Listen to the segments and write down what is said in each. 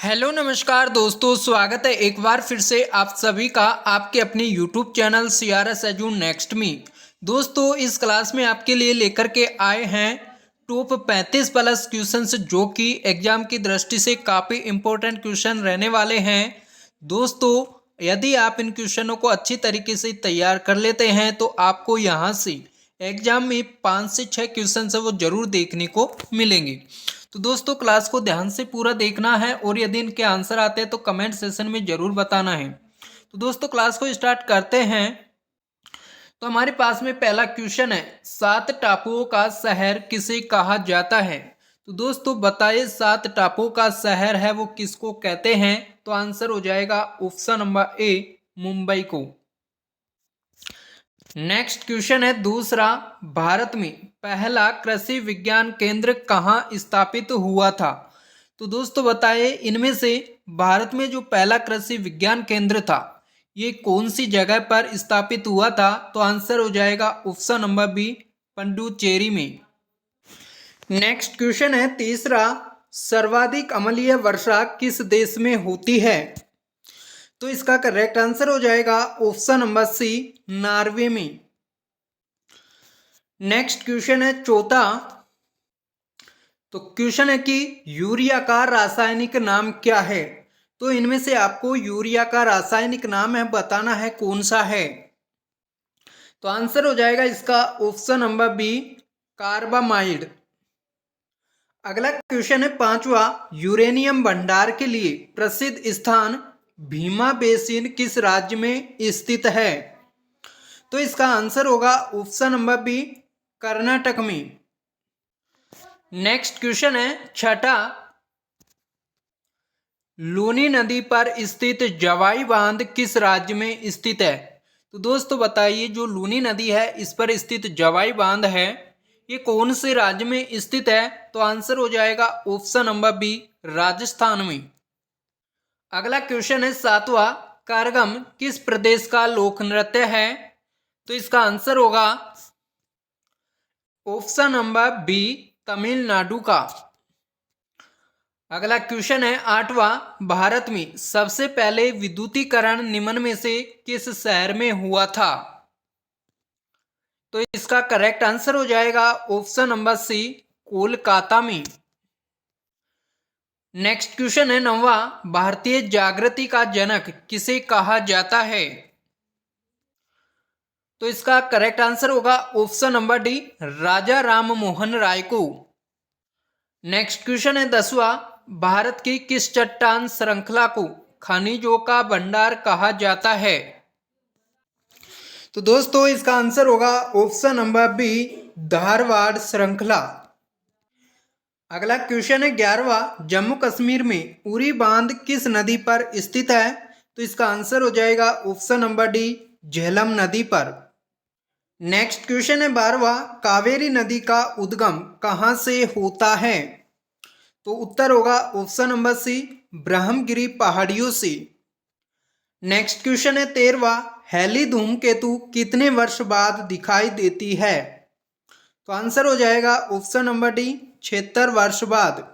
Hello नमस्कार दोस्तों, स्वागत है एक बार फिर से आप सभी का आपके अपने YouTube channel CRS edu next में। दोस्तों इस क्लास में आपके लिए लेकर के आए हैं टॉप 35 प्लस क्वेश्चंस जो कि एग्जाम की दृष्टि से काफ़ी इंपॉर्टेंट क्वेश्चन रहने वाले हैं। दोस्तों यदि आप इन क्वेश्चनों को अच्छी तरीके से तैयार कर लेते हैं तो आपको यहाँ से एग्जाम में 5 से 6 क्वेश्चन है वो जरूर देखने को मिलेंगे। तो दोस्तों क्लास को ध्यान से पूरा देखना है और यदि इनके आंसर आते हैं तो कमेंट सेशन में जरूर बताना है। तो दोस्तों क्लास को स्टार्ट करते हैं। तो हमारे पास में पहला क्वेश्चन है, 7 टापुओं का शहर किसे कहा जाता है। तो दोस्तों बताइए 7 टापुओं का शहर है वो किसको कहते हैं। तो आंसर हो जाएगा ऑप्शन नंबर ए, मुंबई को। नेक्स्ट क्वेश्चन है दूसरा, भारत में पहला कृषि विज्ञान केंद्र कहाँ स्थापित हुआ था। तो दोस्तों बताइए इनमें से भारत में जो पहला कृषि विज्ञान केंद्र था ये कौन सी जगह पर स्थापित हुआ था। तो आंसर हो जाएगा ऑप्शन नंबर बी, पुडुचेरी में। नेक्स्ट क्वेश्चन है तीसरा, सर्वाधिक अम्लीय वर्षा किस देश में होती है। तो इसका करेक्ट आंसर हो जाएगा ऑप्शन नंबर सी, नॉर्वे में। नेक्स्ट क्वेश्चन है चौथा, तो क्वेश्चन है कि यूरिया का रासायनिक नाम क्या है। तो इनमें से आपको यूरिया का रासायनिक नाम है बताना है कौन सा है। तो आंसर हो जाएगा इसका ऑप्शन नंबर बी, कार्बामाइड। अगला क्वेश्चन है पांचवा, यूरेनियम भंडार के लिए प्रसिद्ध स्थान भीमा बेसिन किस राज्य में स्थित है। तो इसका आंसर होगा ऑप्शन नंबर बी, कर्नाटक में। नेक्स्ट क्वेश्चन है छठा, लूनी नदी पर स्थित जवाई बांध किस राज्य में स्थित है। तो दोस्तों बताइए जो लूनी नदी है इस पर स्थित जवाई बांध है ये कौन से राज्य में स्थित है। तो आंसर हो जाएगा ऑप्शन नंबर बी, राजस्थान में। अगला क्वेश्चन है सातवां, कारगम किस प्रदेश का लोक नृत्य है। तो इसका आंसर होगा ऑप्शन नंबर बी, तमिलनाडु का। अगला क्वेश्चन है आठवां, भारत में सबसे पहले विद्युतीकरण निम्न में से किस शहर में हुआ था। तो इसका करेक्ट आंसर हो जाएगा ऑप्शन नंबर सी, कोलकाता में। नेक्स्ट क्वेश्चन है नौवां, भारतीय जागृति का जनक किसे कहा जाता है। तो इसका करेक्ट आंसर होगा ऑप्शन नंबर डी, राजा राम मोहन राय को। नेक्स्ट क्वेश्चन है दसवां, भारत की किस चट्टान श्रृंखला को खनिजों का भंडार कहा जाता है। तो दोस्तों इसका आंसर होगा ऑप्शन नंबर बी, धारवाड़ श्रृंखला। अगला क्वेश्चन है 11वां, जम्मू कश्मीर में उरी बांध किस नदी पर स्थित है। तो इसका आंसर हो जाएगा ऑप्शन नंबर डी, झेलम नदी पर। नेक्स्ट क्वेश्चन है 12वां, कावेरी नदी का उद्गम कहाँ से होता है। तो उत्तर होगा ऑप्शन नंबर सी, ब्रह्मगिरी पहाड़ियों से। नेक्स्ट क्वेश्चन है 13वां, हैली धूमकेतु कितने वर्ष बाद दिखाई देती है। तो आंसर हो जाएगा ऑप्शन नंबर डी, 76 वर्ष बाद।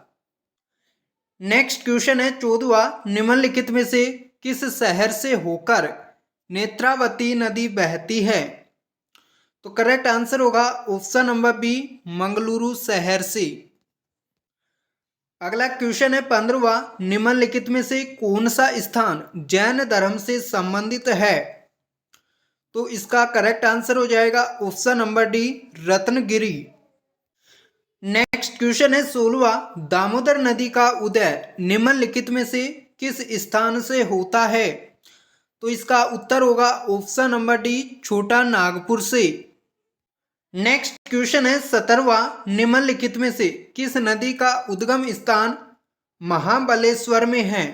नेक्स्ट क्वेश्चन है 14वां, निम्नलिखित में से किस शहर से होकर नेत्रावती नदी बहती है। तो करेक्ट आंसर होगा ऑप्शन नंबर बी, मंगलुरु शहर से। अगला क्वेश्चन है 15वां, निम्नलिखित में से कौन सा स्थान जैन धर्म से संबंधित है। तो इसका करेक्ट आंसर हो जाएगा option number D, Ratnagiri. Next question है 16वां, दामोदर नदी का उदय निम्नलिखित में से किस स्थान से होता है। तो इसका उत्तर होगा ऑप्शन नंबर डी, छोटा नागपुर से। नेक्स्ट क्वेश्चन है 17वां, निम्नलिखित में से किस नदी का उद्गम स्थान महाबलेश्वर में है।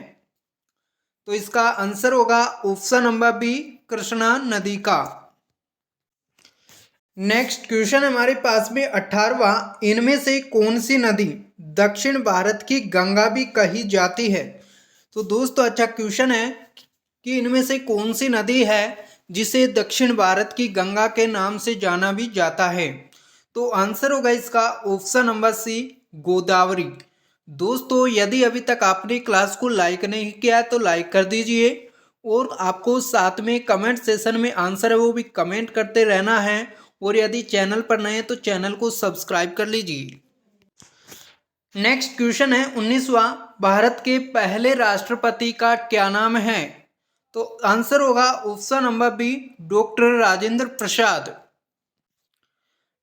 तो इसका आंसर होगा ऑप्शन नंबर बी, कृष्णा नदी का। नेक्स्ट क्वेश्चन हमारे पास में 18वां, इनमें से कौन सी नदी दक्षिण भारत की गंगा भी कही जाती है। तो दोस्तों अच्छा क्वेश्चन है कि इनमें से कौन सी नदी है जिसे दक्षिण भारत की गंगा के नाम से जाना भी जाता है। तो आंसर होगा इसका ऑप्शन नंबर सी, गोदावरी। दोस्तों यदि अभी तक आपने क्लास को लाइक नहीं किया तो लाइक कर दीजिए और आपको साथ में कमेंट सेशन में आंसर है वो भी कमेंट करते रहना है। और यदि चैनल पर नए हैं तो चैनल को सब्सक्राइब कर लीजिए। नेक्स्ट क्वेश्चन है 19वां, भारत के पहले राष्ट्रपति का क्या नाम है? तो आंसर होगा option number B, doctor Rajendra Prasad.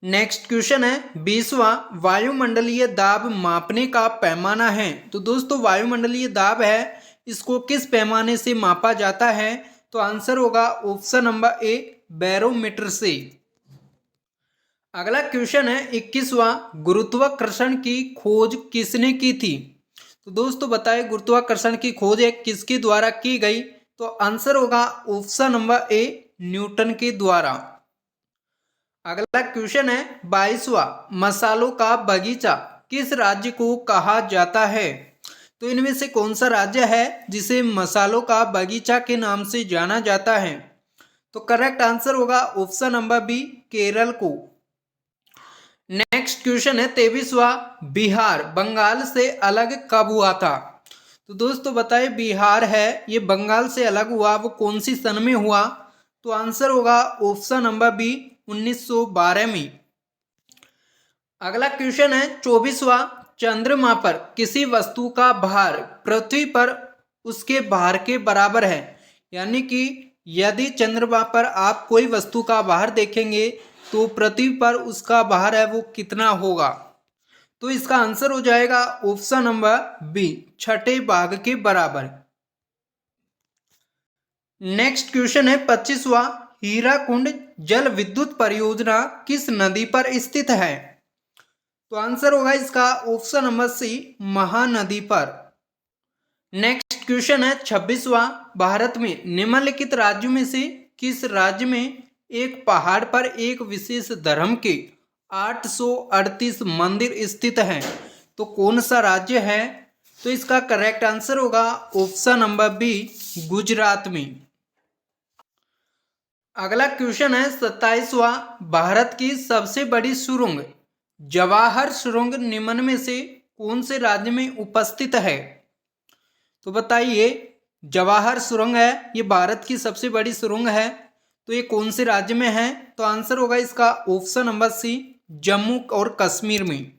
Next question है 20वां, वायुमंडलीय दाब मापने का पैमाना है। तो दोस्तों वायुमंडलीय दाब है इसको किस पैमाने से मापा जाता है? तो आंसर होगा ऑप्शन नंबर ए, बैरोमीटर से। अगला क्वेश्चन है 21वां, गुरुत्वाकर्षण की खोज किसने की थी? तो दोस्तों बताए गुरुत्वाकर्षण की खोज है किसके द्वारा की गई? तो आंसर होगा ऑप्शन नंबर ए, न्यूटन के द्वारा। अगला क्वेश्चन है 22वां, मसालों का बगीचा किस राज्य को कहा जाता है? तो इनमें से कौन सा राज्य है जिसे मसालों का बगीचा के नाम से जाना जाता है? तो करेक्ट आंसर होगा ऑप्शन नंबर बी, केरल को। नेक्स्ट क्वेश्चन है 23वां, बिहार बंगाल से अलग कब हुआ था? तो दोस्तों बताइए बिहार है ये बंगाल से अलग हुआ वो कौन सी सन में हुआ? तो आंसर होगा ऑप्शन नंबर बी, 1912 में। अगला क्वेश्चन है 24वां, चंद्रमा पर किसी वस्तु का भार पृथ्वी पर उसके भार के बराबर है। यानी कि यदि चंद्रमा पर आप कोई वस्तु का भार देखेंगे तो पृथ्वी पर उसका भार है वो कितना होगा? तो इसका आंसर हो जाएगा ऑप्शन नंबर बी, छठे भाग के बराबर। नेक्स्ट क्वेश्चन है 25वां, हीराकुंड जल विद्युत परियोजना किस नदी पर स्थित है? तो आंसर होगा इसका ऑप्शन नंबर सी, महानदी पर। नेक्स्ट क्वेश्चन है 26वां, भारत में निम्नलिखित राज्यों में से किस राज्य में एक पहाड़ पर एक विशेष धर्म के 838 मंदिर स्थित हैं? तो कौन सा राज्य है? तो इसका करेक्ट आंसर होगा ऑप्शन नंबर बी, गुजरात में। अगला क्वेश्चन है 27वां, भारत की सबसे बड़ी सुरंग जवाहर सुरंग निम्न में से कौन से राज्य में उपस्थित है? तो बताइए जवाहर सुरंग है ये भारत की सबसे बड़ी सुरंग है तो ये कौन से राज्य में है? तो आंसर होगा इसका ऑप्शन नंबर सी, जम्मू और कश्मीर में।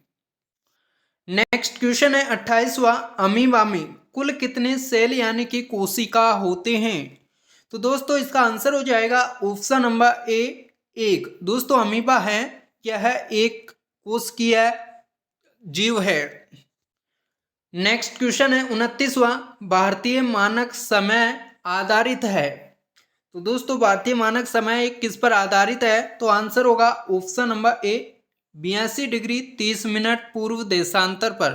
नेक्स्ट क्वेश्चन है 28वां, अमीबा में कुल कितने सेल यानी कि कोशिका होते हैं? तो दोस्तों इसका आंसर हो जाएगा ऑप्शन नंबर ए, एक। दोस्तों अमीबा है यह एक कोशिकीय जीव है। नेक्स्ट क्वेश्चन है 29वां, भारतीय मानक समय आधारित है। तो दोस्तों भारतीय मानक समय किस पर आधारित है? तो आंसर होगा option number A, 82 degree 30 minute पूर्व देशांतर पर।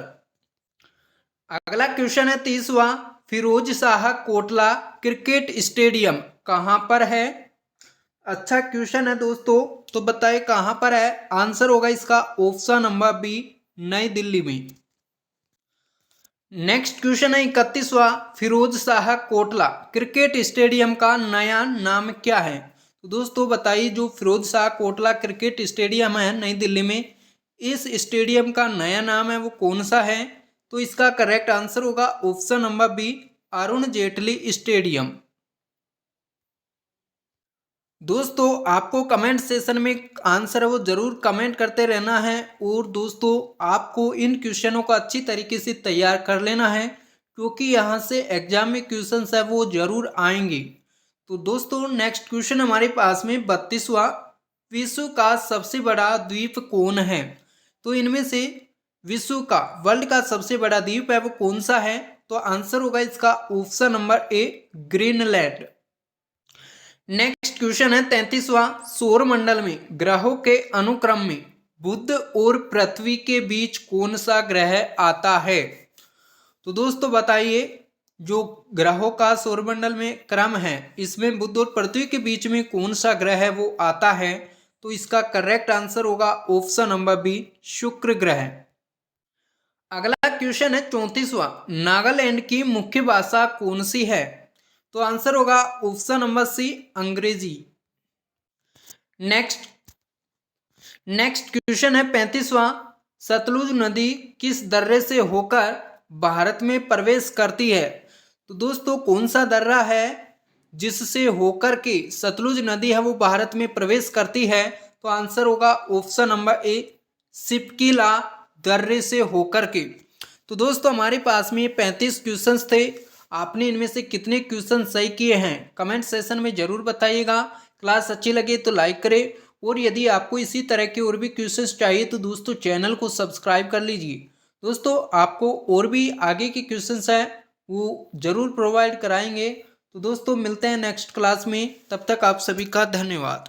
अगला क्वेश्चन है 30वां, फिरोज शाह कोटला क्रिकेट स्टेडियम कहां पर है? अच्छा क्वेश्चन है दोस्तों, तो बताइए कहां पर है? आंसर होगा इसका ऑप्शन नंबर बी, नई दिल्ली में। नेक्स्ट क्वेश्चन है 31वां, फिरोज शाह कोटला क्रिकेट स्टेडियम का नया नाम क्या है? तो दोस्तों बताइए जो फिरोज शाह कोटला क्रिकेट स्टेडियम है नई दिल्ली में, इस स्टेडियम का नया नाम है वो कौन सा है? तो इसका करेक्ट आंसर होगा option number B, Arun Jaitley stadium. दोस्तों आपको कमेंट सेशन में आंसर है वो जरूर कमेंट करते रहना है और दोस्तों आपको इन क्वेश्चनों को अच्छी तरीके से तैयार कर लेना है क्योंकि यहाँ से एग्जाम में क्वेश्चंस है वो जरूर आएंगे। तो दोस्तों नेक्स्ट क्वेश्चन हमारे पास में 32वां, विश्व का सबसे बड़ा द्वीप कौन है? तो इनमें से विश्व का वर्ल्ड का सबसे बड़ा द्वीप है वो कौन सा है? तो आंसर होगा इसका option number A, Greenland. Next question है 33वां, सौर मंडल में ग्रहों के अनुक्रम में बुध और पृथ्वी के बीच कौन सा ग्रह आता है? तो दोस्तों बताइए जो ग्रहों का सौरमंडल में क्रम है इसमें बुध और पृथ्वी के बीच में कौन सा ग्रह है वो आता है? तो इसका करेक्ट आंसर होगा ऑप्शन नंबर बी, शुक्र ग्रह। अगला क्वेश्चन है 34वां, नागालैंड की मुख्य भाषा कौन सी है? तो आंसर होगा ऑप्शन नंबर सी, अंग्रेजी। नेक्स्ट क्वेश्चन है 35वां, सतलुज नदी किस दर्रे से होकर भारत में प्रवेश करती है। तो दोस्तों कौन सा दर्रा है जिससे होकर के सतलुज नदी है वो भारत में प्रवेश करती है? तो आंसर होगा ऑप्शन नंबर ए, शिपकीला दर्रे से होकर के। तो दोस्तों हमारे पास में 35 क्वेश्चंस थे। आपने इनमें से कितने क्वेश्चन सही किए हैं कमेंट सेशन में जरूर बताइएगा। क्लास अच्छी लगे तो लाइक करें, और यदि आपको इसी तरह के और भी क्वेश्चंस चाहिए तो दोस्तों चैनल को सब्सक्राइब कर लीजिए। दोस्तों आपको और भी आगे के क्वेश्चंस हैं वो जरूर प्रोवाइड कराएंगे। तो दोस्तों मिलते हैं नेक्स्ट क्लास में, तब तक आप सभी का धन्यवाद।